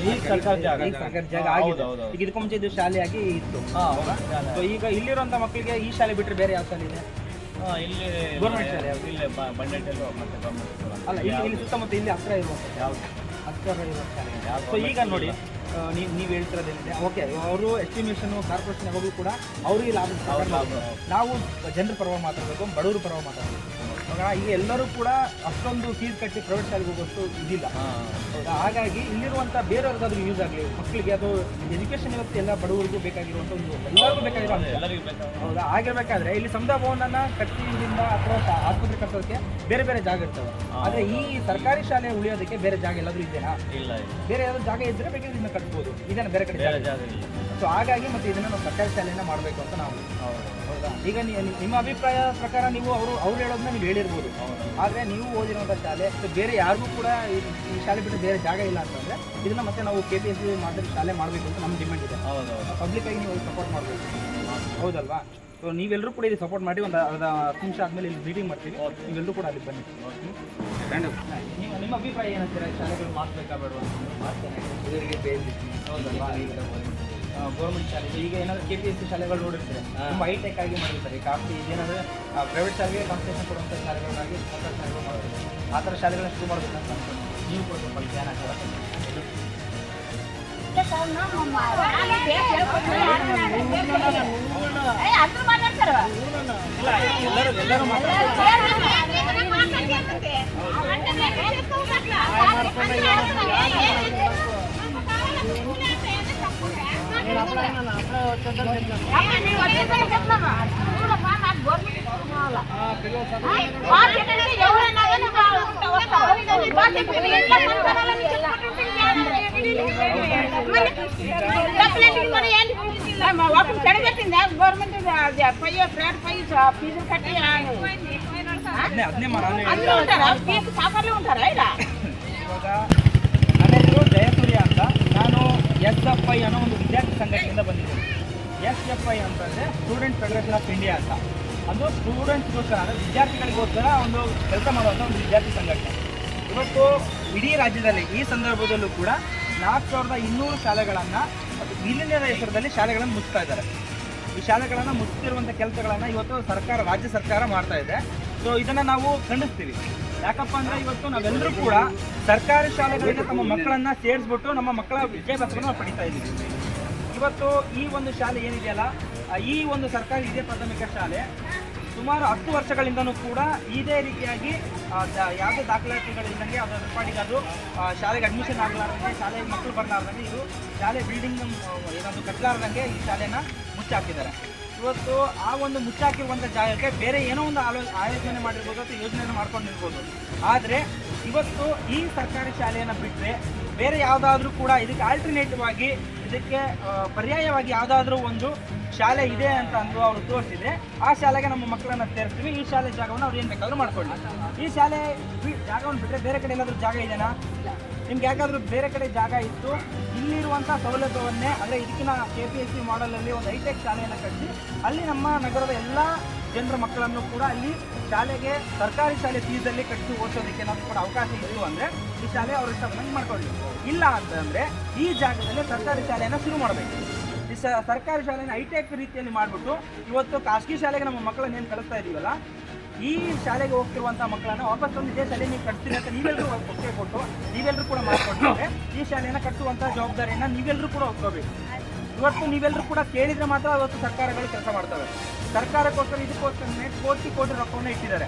ಈಗ ಸರ್ಕಾರಿ ಜಾಗ. ಈಗ ಸರ್ಕಾರಿ ಜಾಗ ಆಗಿದೆ. ಈಗ ಇದಕ್ಕೂ ಮುಂಚೆ ಇದು ಶಾಲೆಯಾಗಿ ಇತ್ತು. ಸೊ ಈಗ ಇಲ್ಲಿರುವಂಥ ಮಕ್ಕಳಿಗೆ ಈ ಶಾಲೆ ಬಿಟ್ಟರೆ ಬೇರೆ ಯಾವ ಶಾಲೆ ಇದೆ? ಇಲ್ಲಿ ಗೌರ್ಮೆಂಟ್ ಶಾಲೆ ಇಲ್ಲೇ ಬಂಡೆಟೆಲ್ಲೋ ಮತ್ತೆ ಗೌರ್ಮೆಂಟ್ ಅಲ್ಲ, ಇಲ್ಲಿ ಸುತ್ತಮುತ್ತ ಇಲ್ಲಿ ಹತ್ರ ಇರುವಂಥ ಯಾವುದು ಹತ್ತಿರ ಇರುವ ಶಾಲೆ. ಸೊ ಈಗ ನೋಡಿ, ನೀವು ಹೇಳ್ತಿರೋದೇನಿದೆ, ಓಕೆ, ಅವರು ಎಸ್ಟಿಮೇಷನು ಕಾರ್ಪೊರೇಷನ್ ಯಾವಾಗಲೂ ಕೂಡ ಅವರಿಗೆ ಲಾಭ. ನಾವು ಜನರ ಪರವಾಗಿ ಮಾತಾಡಬೇಕು, ಬಡವರು ಪರವಾಗಿ ಮಾತಾಡಬೇಕು. ಈಗ ಎಲ್ಲರೂ ಕೂಡ ಅಷ್ಟೊಂದು ಫೀಸ್ ಕಟ್ಟಿ ಪ್ರೈವೇಟ್ ಶಾಲೆಗೆ ಹೋಗೋಷ್ಟು ಇದಿಲ್ಲ. ಹೌದಾ? ಹಾಗಾಗಿ ಇಲ್ಲಿರುವಂಥ ಬೇರೆಯವ್ರಿಗಾದ್ರೂ ಯೂಸ್ ಆಗಲಿ, ಮಕ್ಕಳಿಗೆ ಅದು ಎಜುಕೇಷನ್ ಇವತ್ತು ಎಲ್ಲ ಬಡವರಿಗೂ ಬೇಕಾಗಿರುವಂಥ ಒಂದು ಎಲ್ಲರಿಗೂ ಬೇಕಾಗಿರೋ ಹೌದಾ? ಆಗಿರ್ಬೇಕಾದ್ರೆ ಇಲ್ಲಿ ಸಮುದಾಯ ಭವನನ ಕಟ್ಟಿದಿಂದ ಅಥವಾ ಆಸ್ಪತ್ರೆ ಕಟ್ಟೋದಕ್ಕೆ ಬೇರೆ ಬೇರೆ ಜಾಗ ಇರ್ತವೆ. ಆದರೆ ಈ ಸರ್ಕಾರಿ ಶಾಲೆ ಉಳಿಯೋದಕ್ಕೆ ಬೇರೆ ಜಾಗ ಎಲ್ಲಾದರೂ ಇದೆಯಾ? ಇಲ್ಲ. ಬೇರೆ ಯಾವ್ದು ಜಾಗ ಇದ್ದರೆ ಬೇಕಾದ್ರೆ ಇದನ್ನ ಕಟ್ಬೋದು, ಇದನ್ನು ಬೇರೆ ಕಡೆ ಜಾಗ ಇಲ್ಲ. ಸೊ ಹಾಗಾಗಿ ಮತ್ತೆ ಇದನ್ನು ನಾವು ಸರ್ಕಾರಿ ಶಾಲೆಯನ್ನು ಮಾಡಬೇಕು ಅಂತ ನಾವು. ಹೌದಾ? ಈಗ ನಿಮ್ಮ ಅಭಿಪ್ರಾಯ ಪ್ರಕಾರ ನೀವು ಅವ್ರು ಹೇಳೋದನ್ನ ನೀವು ಹೇಳಿರ್ಬೋದು. ಆದರೆ ನೀವು ಓದಿರುವಂಥ ಶಾಲೆ ಬೇರೆ ಯಾರಿಗೂ ಕೂಡ ಈ ಶಾಲೆ ಬಿಟ್ಟು ಬೇರೆ ಜಾಗ ಇಲ್ಲ ಅಂತಂದರೆ ಇದನ್ನು ಮತ್ತೆ ನಾವು KPSC ಮಾದರಿ ಶಾಲೆ ಮಾಡಬೇಕು ಅಂತ ನಮ್ಮ ಡಿಮ್ಯಾಂಡ್ ಇದೆ. ಪಬ್ಲಿಕ್ಕಾಗಿ ನೀವು ಸಪೋರ್ಟ್ ಮಾಡಬೇಕು, ಹೌದಲ್ವಾ? ಸೊ ನೀವೆಲ್ಲರೂ ಕೂಡ ಇದು ಸಪೋರ್ಟ್ ಮಾಡಿ ಒಂದು 10 ನಿಮಿಷ ಆದಮೇಲೆ ಇಲ್ಲಿ ಮೀಟಿಂಗ್ ಮಾಡ್ತೀವಿ. ನೀವೆಲ್ಲರೂ ಕೂಡ ಅಲ್ಲಿ ಬನ್ನಿ. ನಿಮ್ಮ ಅಭಿಪ್ರಾಯ ಏನಂತೀರಾ? ಶಾಲೆಗಳು ಮಾಡಿಸ್ಬೇಕಾ ಬೇಡವಾ? ಹುಡುಗರಿಗೆ ಬೇಸಿಕ್ ಹೌದಲ್ವಾ? ಗೌರ್ಮೆಂಟ್ ಶಾಲೆ ಈಗ ಏನಾದರೂ KPSC ಶಾಲೆಗಳು ನೋಡಿರ್ತಾರೆ, ತುಂಬ ಹೈಟೆಕ್ ಆಗಿ ಮಾಡಿರ್ತಾರೆ. ಕಾಫಿ ಇದೇನಾದರೆ ಪ್ರೈವೇಟ್ ಶಾಲೆಗೆ ಕಾಂಪಿಟೇಷನ್ ಕೊಡುವಂಥ ಶಾಲೆಗಳಾಗಿ ಸರ್ಕಾರಿ ಶಾಲೆಗಳು ಮಾಡ್ತಾರೆ. ಆ ಥರ ಶಾಲೆಗಳನ್ನ ಶುರು ಮಾಡಬೇಕಂತ ಅನ್ಕೊಂಡು ನೀವು ಕೂಡ ಸ್ವಲ್ಪ ಧ್ಯಾನ ಹಾಕೋದು. ಎಲ್ಲರೂ ಮಕ್ಕಳು ಕಡಿಬೇಕಿಂದ ಗೌರ್ಮೆಂಟ್ ಫೀಸ್ ಕಟ್ಟಿ ಅದನ್ನೇ ನಾನು ಅಲ್ಲಿ ఉంటారా ಫೀಸ್ ಸಾಕಲ್ಲೇ ఉంటారా ಇಲ್ಲ ಇವಾಗ ನನ್ನ ಹೆಸರು ಜಯಸೂರ್ಯ ಅಂತ. ನಾನು SFI ಅನ್ನೋ ಒಂದು ವಿದ್ಯಾರ್ಥಿ ಸಂಘಟನೆಯಿಂದ ಬಂದಿದ್ದೀನಿ. SFI ಅಂತಂದರೆ ಸ್ಟೂಡೆಂಟ್ ಫೆಡರೇಷನ್ ಆಫ್ ಇಂಡಿಯಾ ಅಂತ. ಅದು ಸ್ಟೂಡೆಂಟ್ಸ್ಗೋಸ್ಕರ ಅಂದರೆ ವಿದ್ಯಾರ್ಥಿಗಳಿಗೋಸ್ಕರ ಒಂದು ಕೆಲಸ ಮಾಡುವಂಥ ಒಂದು ವಿದ್ಯಾರ್ಥಿ ಸಂಘಟನೆ. ಇವತ್ತು ಇಡೀ ರಾಜ್ಯದಲ್ಲಿ ಈ ಸಂದರ್ಭದಲ್ಲೂ ಕೂಡ 4200 ಶಾಲೆಗಳನ್ನು ವಿಲೀನದ ಹೆಸರಲ್ಲಿ ಶಾಲೆಗಳನ್ನು ಮುಚ್ತಾ ಇದ್ದಾರೆ. ಈ ಶಾಲೆಗಳನ್ನು ಮುಚ್ಚಿರುವಂಥ ಕೆಲಸಗಳನ್ನು ಇವತ್ತು ರಾಜ್ಯ ಸರ್ಕಾರ ಮಾಡ್ತಾ ಇದೆ. ಸೊ ಇದನ್ನು ನಾವು ಖಂಡಿಸ್ತೀವಿ. ಯಾಕಪ್ಪ ಅಂದರೆ ಇವತ್ತು ನಾವೆಲ್ಲರೂ ಕೂಡ ಸರ್ಕಾರಿ ಶಾಲೆಗಳಿಗೆ ತಮ್ಮ ಮಕ್ಕಳನ್ನು ಸೇರಿಸ್ಬಿಟ್ಟು ನಮ್ಮ ಮಕ್ಕಳ ವಿದ್ಯಾಭ್ಯಾಸವನ್ನು ಪಡಿತಾ ಇದ್ದೀವಿ. ಇವತ್ತು ಈ ಒಂದು ಶಾಲೆ ಏನಿದೆಯಲ್ಲ, ಈ ಒಂದು ಸರ್ಕಾರಿ ಹಿರಿಯ ಪ್ರಾಥಮಿಕ ಶಾಲೆ ಸುಮಾರು 10 ವರ್ಷಗಳಿಂದನೂ ಕೂಡ ಇದೇ ರೀತಿಯಾಗಿ ಯಾವುದೇ ದಾಖಲಾತಿಗಳಿದ್ದಂಗೆ ಅದರ ರೆಕಾರ್ಡಿಗಾದರೂ ಶಾಲೆಗೆ ಅಡ್ಮಿಷನ್ ಆಗಲಾರ್ದಂಗೆ, ಶಾಲೆಗೆ ಮಕ್ಕಳು ಬರಲಾರ್ದಂಗೆ, ಇದು ಶಾಲೆ ಬಿಲ್ಡಿಂಗ್ ಏನಾದರೂ ಕಟ್ಟಲಾರ್ದಂಗೆ ಈ ಶಾಲೆನ ಮುಚ್ಚಾಕಿದ್ದಾರೆ. ಇವತ್ತು ಆ ಒಂದು ಮುಚ್ಚಾಕಿರುವಂಥ ಜಾಗಕ್ಕೆ ಬೇರೆ ಏನೋ ಒಂದು ಆಯೋಜನೆ ಮಾಡಿರ್ಬೋದು ಅಥವಾ ಯೋಜನೆಯನ್ನು ಮಾಡ್ಕೊಂಡಿರ್ಬೋದು. ಆದರೆ ಇವತ್ತು ಈ ಸರ್ಕಾರಿ ಶಾಲೆಯನ್ನು ಬಿಟ್ಟರೆ ಬೇರೆ ಯಾವುದಾದ್ರೂ ಕೂಡ ಇದಕ್ಕೆ ಆಲ್ಟರ್ನೇಟಿವ್ ಆಗಿ, ಇದಕ್ಕೆ ಪರ್ಯಾಯವಾಗಿ ಯಾವುದಾದ್ರೂ ಒಂದು ಶಾಲೆ ಇದೆ ಅಂತ ಅಂದು ಅವರು ತೋರಿಸಿದ್ರೆ ಆ ಶಾಲೆಗೆ ನಮ್ಮ ಮಕ್ಕಳನ್ನು ಸೇರಿಸ್ತೀವಿ. ಈ ಶಾಲೆ ಜಾಗವನ್ನು ಅವ್ರು ಏನು ಬೇಕಾದರೂ ಮಾಡ್ಕೊಳ್ಳಿ. ಈ ಶಾಲೆ ಜಾಗವನ್ನು ಬಿಟ್ಟರೆ ಬೇರೆ ಕಡೆ ಎಲ್ಲಾದರೂ ಜಾಗ ಇದೆಯಾ? ನಿಮ್ಗೆ ಯಾಕಾದರೂ ಬೇರೆ ಕಡೆ ಜಾಗ ಇತ್ತು, ಇಲ್ಲಿರುವಂಥ ಸೌಲಭ್ಯವನ್ನೇ ಅಂದರೆ ಇದಕ್ಕಿನ KPSC ಮಾಡೆಲಲ್ಲಿ ಒಂದು ಹೈಟೆಕ್ ಶಾಲೆಯನ್ನು ಕಟ್ಟಿಸಿ ಅಲ್ಲಿ ನಮ್ಮ ನಗರದ ಎಲ್ಲ ಜನರ ಮಕ್ಕಳನ್ನು ಕೂಡ ಅಲ್ಲಿ ಶಾಲೆಗೆ ಸರ್ಕಾರಿ ಶಾಲೆ ಫೀಸಲ್ಲಿ ಕಟ್ಟಿಸಿ ಓದಿಸೋದಕ್ಕೆ ಏನಾದರೂ ಕೂಡ ಅವಕಾಶ ಇತ್ತು ಅಂದರೆ ಈ ಶಾಲೆ ಅವ್ರ ಇಷ್ಟ ಬಂದಂಗೆ ಮಾಡ್ಕೊಳ್ಳಿ. ಇಲ್ಲ ಅಂತಂದರೆ ಈ ಜಾಗದಲ್ಲಿ ಸರ್ಕಾರಿ ಶಾಲೆಯನ್ನು ಶುರು ಮಾಡಬೇಕು. ಈ ಸರ್ಕಾರಿ ಶಾಲೆಯನ್ನು ಹೈಟೆಕ್ ರೀತಿಯಲ್ಲಿ ಮಾಡಿಬಿಟ್ಟು ಇವತ್ತು ಖಾಸಗಿ ಶಾಲೆಗೆ ನಮ್ಮ ಮಕ್ಕಳನ್ನ ಏನು ಕಳಿಸ್ತಾ ಇದ್ದೀವಲ್ಲ, ಈ ಶಾಲೆಗೆ ಹೋಗ್ತಿರುವಂಥ ಮಕ್ಕಳನ್ನು ವಾಪಸ್ ತಂದು ಇದೇ ಶಾಲೆ ನೀವು ಕಟ್ತೀನಿ ಅಂತ ನೀವೆಲ್ಲರೂ ಒಪ್ಪಿಗೆ ಕೊಟ್ಟು ನೀವೆಲ್ಲರೂ ಕೂಡ ಮಾಡಿಕೊಡ್ತಾರೆ. ಈ ಶಾಲೆಯನ್ನು ಕಟ್ಟುವಂಥ ಜವಾಬ್ದಾರಿಯನ್ನು ನೀವೆಲ್ಲರೂ ಕೂಡ ಒಪ್ಕೋಬೇಕು. ಇವತ್ತು ನೀವೆಲ್ಲರೂ ಕೂಡ ಕೇಳಿದರೆ ಮಾತ್ರ ಇವತ್ತು ಸರ್ಕಾರಗಳು ಕೆಲಸ ಮಾಡ್ತವೆ. ಸರ್ಕಾರಕ್ಕೋಸ್ಕರ ಇದಕ್ಕೋಸ್ಕರ ಕೋಟಿ ರೊಕ್ಕವನ್ನು ಇಟ್ಟಿದ್ದಾರೆ.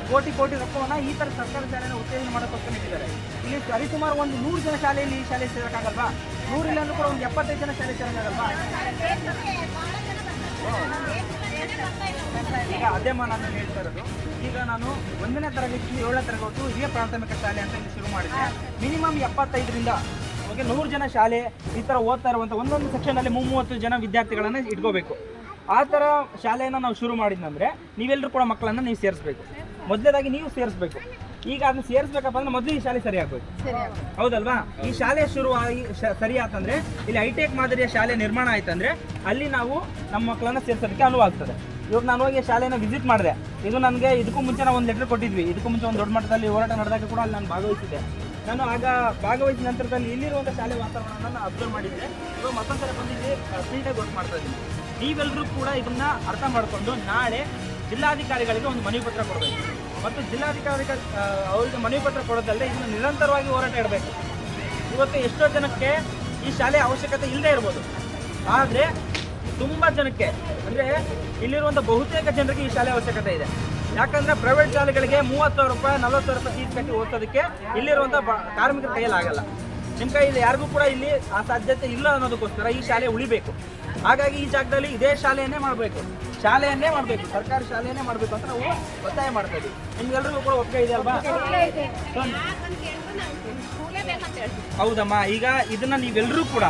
ಕೋಟಿ ರೊಕ್ಕವನ್ನು ಈ ಥರ ಸರ್ಕಾರಿ ಶಾಲೆಯನ್ನು ಉತ್ತೇಜನ ಮಾಡೋಕ್ಕೋಸ್ಕರ ಇಟ್ಟಿದ್ದಾರೆ. ಇಲ್ಲಿ ಸರಿಸುಮಾರು ಒಂದು 100 ಜನ ಶಾಲೆಯಲ್ಲಿ ಈ ಶಾಲೆ ಸೇರೋಕ್ಕಾಗಲ್ವಾ? 100 ಇಲ್ಲಾಂದ್ರೂ ಕೂಡ ಒಂದು 75 ಜನ ಶಾಲೆ ಸೇರೋಕ್ಕಾಗಲ್ವಾ? ಈಗ ಅದೇ ನಾನು ಹೇಳ್ತಾ ಇರೋದು. ಈಗ ನಾನು 1ನೇ ತರಗತಿ 7ನೇ ತರಗತಿ ಹಿರಿಯ ಪ್ರಾಥಮಿಕ ಶಾಲೆ ಅಂತ ಇಲ್ಲಿ ಶುರು ಮಾಡಿದ್ದೆ. ಮಿನಿಮಮ್ 75ರಿಂದ 100 ಜನ ಶಾಲೆ ಈ ಥರ ಓದ್ತಾ ಇರುವಂಥ ಒಂದೊಂದು ಸೆಕ್ಷನಲ್ಲಿ 30 ಜನ ವಿದ್ಯಾರ್ಥಿಗಳನ್ನು ಇಟ್ಕೋಬೇಕು. ಆ ಥರ ಶಾಲೆಯನ್ನು ನಾವು ಶುರು ಮಾಡಿದ್ನಂದರೆ ನೀವೆಲ್ಲರೂ ಕೂಡ ಮಕ್ಕಳನ್ನು ನೀವು ಸೇರಿಸ್ಬೇಕು. ಮೊದಲನೇದಾಗಿ ನೀವು ಸೇರಿಸ್ಬೇಕು. ಈಗ ಅದನ್ನ ಸೇರಿಸ್ಬೇಕಪ್ಪ ಅಂದ್ರೆ ಮೊದಲು ಈ ಶಾಲೆ ಸರಿ ಆಗ್ಬೇಕು, ಹೌದಲ್ವಾ? ಈ ಶಾಲೆ ಶುರುವಾಗಿ ಸರಿ ಆತಂದ್ರೆ ಇಲ್ಲಿ ಹೈಟೆಕ್ ಮಾದರಿಯ ಶಾಲೆ ನಿರ್ಮಾಣ ಆಯ್ತಂದ್ರೆ ಅಲ್ಲಿ ನಾವು ನಮ್ಮ ಮಕ್ಕಳನ್ನ ಸೇರಿಸೋದಕ್ಕೆ ಅನುವು ಆಗ್ತದೆ. ಇವಾಗ ನಾನು ಹೋಗಿ ಶಾಲೆನ ವಿಸಿಟ್ ಮಾಡಿದೆ. ಇದು ನನಗೆ ಇದಕ್ಕೂ ಮುಂಚೆ ನಾವು ಒಂದು ಲೆಟರ್ ಕೊಟ್ಟಿದ್ವಿ. ಇದಕ್ಕೂ ಮುಂಚೆ ಒಂದು ದೊಡ್ಡ ಮಟ್ಟದಲ್ಲಿ ಹೋರಾಟ ನಡೆದಾಗ ಕೂಡ ಅಲ್ಲಿ ನಾನು ಭಾಗವಹಿಸಿದ್ದೆ. ನಾನು ಆಗ ಭಾಗವಹಿಸಿದ ನಂತರದಲ್ಲಿ ಇಲ್ಲಿರುವಂಥ ಶಾಲೆ ವಾತಾವರಣವನ್ನು ಅಬ್ಸರ್ವ್ ಮಾಡಿದ್ದೆ. ಇವಾಗ ಮತ್ತೊಂದು ಸಲ ಬಂದಿದ್ದೆ ಫೀಲ್ಡಾಗಿ ವರ್ಕ್ ಮಾಡ್ತಾ ಇದ್ದೀನಿ. ನೀವೆಲ್ಲರೂ ಕೂಡ ಇದನ್ನ ಅರ್ಥ ಮಾಡಿಕೊಂಡು ನಾಳೆ ಜಿಲ್ಲಾಧಿಕಾರಿಗಳಿಗೆ ಒಂದು ಮನವಿ ಪತ್ರ ಕೊಡಬೇಕು. ಮತ್ತು ಜಿಲ್ಲಾಧಿಕಾರಿಗಳ ಅವರಿಗೆ ಮನವಿ ಪತ್ರ ಕೊಡೋದಲ್ಲದೆ ಇದನ್ನು ನಿರಂತರವಾಗಿ ಹೋರಾಟ ಇಡಬೇಕು. ಇವತ್ತು ಎಷ್ಟೋ ಜನಕ್ಕೆ ಈ ಶಾಲೆ ಅವಶ್ಯಕತೆ ಇಲ್ಲದೆ ಇರ್ಬೋದು, ಆದರೆ ತುಂಬ ಜನಕ್ಕೆ ಅಂದರೆ ಇಲ್ಲಿರುವಂಥ ಬಹುತೇಕ ಜನರಿಗೆ ಈ ಶಾಲೆ ಅವಶ್ಯಕತೆ ಇದೆ. ಯಾಕಂದರೆ ಪ್ರೈವೇಟ್ ಶಾಲೆಗಳಿಗೆ 30,000 ರೂಪಾಯಿ 40,000 ರೂಪಾಯಿ ಫೀಸ್ ಕಟ್ಟಿ ಓದಿಸೋದಕ್ಕೆ ಇಲ್ಲಿರುವಂಥ ಕಾರ್ಮಿಕರ ಕೈಯಲ್ಲಿ ಆಗಲ್ಲ. ನಿಮ್ಮ ಕೈಯಲ್ಲಿ ಯಾರಿಗೂ ಕೂಡ ಇಲ್ಲಿ ಆ ಸಾಧ್ಯತೆ ಇಲ್ಲ ಅನ್ನೋದಕ್ಕೋಸ್ಕರ ಈ ಶಾಲೆ ಉಳಿಬೇಕು. ಹಾಗಾಗಿ ಈ ಜಾಗದಲ್ಲಿ ಇದೇ ಶಾಲೆಯನ್ನೇ ಮಾಡಬೇಕು, ಸರ್ಕಾರಿ ಶಾಲೆಯನ್ನೇ ಮಾಡಬೇಕು ಅಂತ ನಾವು ಒತ್ತಾಯ ಮಾಡ್ತಾ ಇದ್ದೀವಿ. ನಿಮ್ಗೆಲ್ರಿಗೂ ಕೂಡ ಒಪ್ಪಿಗೆ ಇದೆ ಅಲ್ವಾ? ಹೌದಮ್ಮ. ಈಗ ಇದನ್ನ ನೀವೆಲ್ಲರೂ ಕೂಡ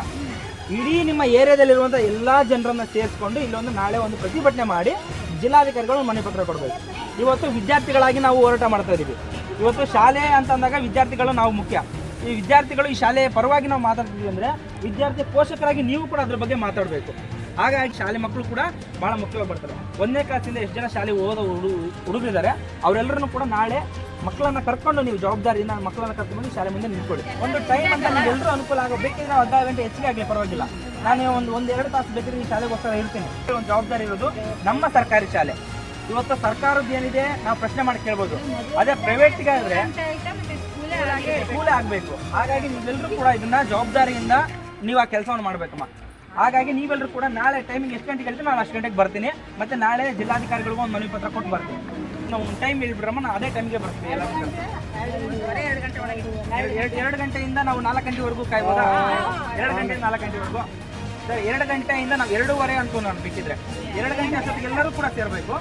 ಇಡೀ ನಿಮ್ಮ ಏರಿಯಾದಲ್ಲಿರುವಂಥ ಎಲ್ಲ ಜನರನ್ನು ಸೇರಿಸ್ಕೊಂಡು ಇಲ್ಲೊಂದು ನಾಳೆ ಒಂದು ಪ್ರತಿಭಟನೆ ಮಾಡಿ ಜಿಲ್ಲಾಧಿಕಾರಿಗಳು ಮನವಿ ಪತ್ರ ಕೊಡಬೇಕು. ಇವತ್ತು ವಿದ್ಯಾರ್ಥಿಗಳಾಗಿ ನಾವು ಹೋರಾಟ ಮಾಡ್ತಾ ಇದ್ದೀವಿ. ಇವತ್ತು ಶಾಲೆ ಅಂತಂದಾಗ ವಿದ್ಯಾರ್ಥಿಗಳು ನಾವು ಮುಖ್ಯ. ಈ ವಿದ್ಯಾರ್ಥಿಗಳು ಈ ಶಾಲೆಯ ಪರವಾಗಿ ನಾವು ಮಾತಾಡ್ತಿದ್ದೀವಿ ಅಂದರೆ ವಿದ್ಯಾರ್ಥಿ ಪೋಷಕರಾಗಿ ನೀವು ಕೂಡ ಅದ್ರ ಬಗ್ಗೆ ಮಾತಾಡಬೇಕು. ಹಾಗಾಗಿ ಶಾಲೆ ಮಕ್ಕಳು ಕೂಡ ಭಾಳ ಮುಖ್ಯವಾಗಿ ಬರ್ತಾರೆ. 1ನೇ ಕ್ಲಾಸಿಂದ ಎಷ್ಟು ಜನ ಶಾಲೆ ಓದೋ ಹುಡುಗರಿದ್ದಾರೆ ಅವರೆಲ್ಲರೂ ಕೂಡ ನಾಳೆ ಮಕ್ಕಳನ್ನು ಕರ್ಕೊಂಡು ನೀವು ಜವಾಬ್ದಾರಿಯಿಂದ ಮಕ್ಕಳನ್ನು ಕರ್ಕೊಂಡು ಶಾಲೆ ಮುಂದೆ ನಿಂತ್ಕೊಳ್ಳಿ. ಒಂದು ಟೈಮ್ ಅಂತ ನಿಮ್ಗೆಲ್ಲರೂ ಅನುಕೂಲ ಆಗಬೇಕಿದ್ರೆ ನಾವು 15 ಗಂಟೆ ಹೆಚ್ಚಿಗೆ ಆಗಲಿ ಪರವಾಗಿಲ್ಲ. ನಾನು ಒಂದು 2 ತಾಸು ಬೇಕಾದ್ರೆ ಈ ಶಾಲೆಗೋಸ್ಕರ ಇರ್ತೀನಿ. ಒಂದು ಜವಾಬ್ದಾರಿ ಇರೋದು ನಮ್ಮ ಸರ್ಕಾರಿ ಶಾಲೆ. ಇವತ್ತು ಸರ್ಕಾರದ್ದು ಏನಿದೆ ನಾವು ಪ್ರಶ್ನೆ ಮಾಡಿ ಕೇಳ್ಬೋದು. ಅದೇ ಪ್ರೈವೇಟ್ಗೆ ಆದರೆ ಸ್ಕೂಲೇ ಆಗಬೇಕು. ಹಾಗಾಗಿ ನೀವೆಲ್ಲರೂ ಕೂಡ ಇದನ್ನ ಜವಾಬ್ದಾರಿಯಿಂದ ನೀವು ಆ ಕೆಲಸವನ್ನು ಮಾಡಬೇಕಮ್ಮ. ಹಾಗಾಗಿ ನೀವೆಲ್ಲರೂ ಕೂಡ ನಾಳೆ ಟೈಮಿಂಗ್ ಎಷ್ಟು ಗಂಟೆಗೆ ಹೇಳ್ತೀವಿ ನಾನು ಅಷ್ಟು ಗಂಟೆಗೆ ಬರ್ತೀನಿ. ಮತ್ತು ನಾಳೆ ಜಿಲ್ಲಾಧಿಕಾರಿಗಳಿಗೂ ಒಂದು ಮನವಿ ಪತ್ರ ಕೊಟ್ಟು ಬರ್ತೀನಿ. ನಾವು ಒಂದು ಟೈಮ್ ಹೇಳ್ಬಿಡ್ರಮ್ಮ, ನಾನು ಅದೇ ಟೈಮಿಗೆ ಬರ್ತೀನಿ. ಎಲ್ಲ 2 ಗಂಟೆಯಿಂದ ನಾವು 4 ಗಂಟೆವರೆಗೂ ಕಾಯ್ಬೋದಾ? 2 ಗಂಟೆಯಿಂದ 4 ಗಂಟೆವರೆಗೂ ಸರ್. 2 ಗಂಟೆಯಿಂದ ನಾವು 2:15 ಅನ್ಕೊಂಡು ನಾನು ಬಿಟ್ಟಿದ್ರೆ 2 ಗಂಟೆ ಅಷ್ಟೊತ್ತಿಗೆ ಎಲ್ಲರೂ ಕೂಡ ಸೇರಬೇಕು.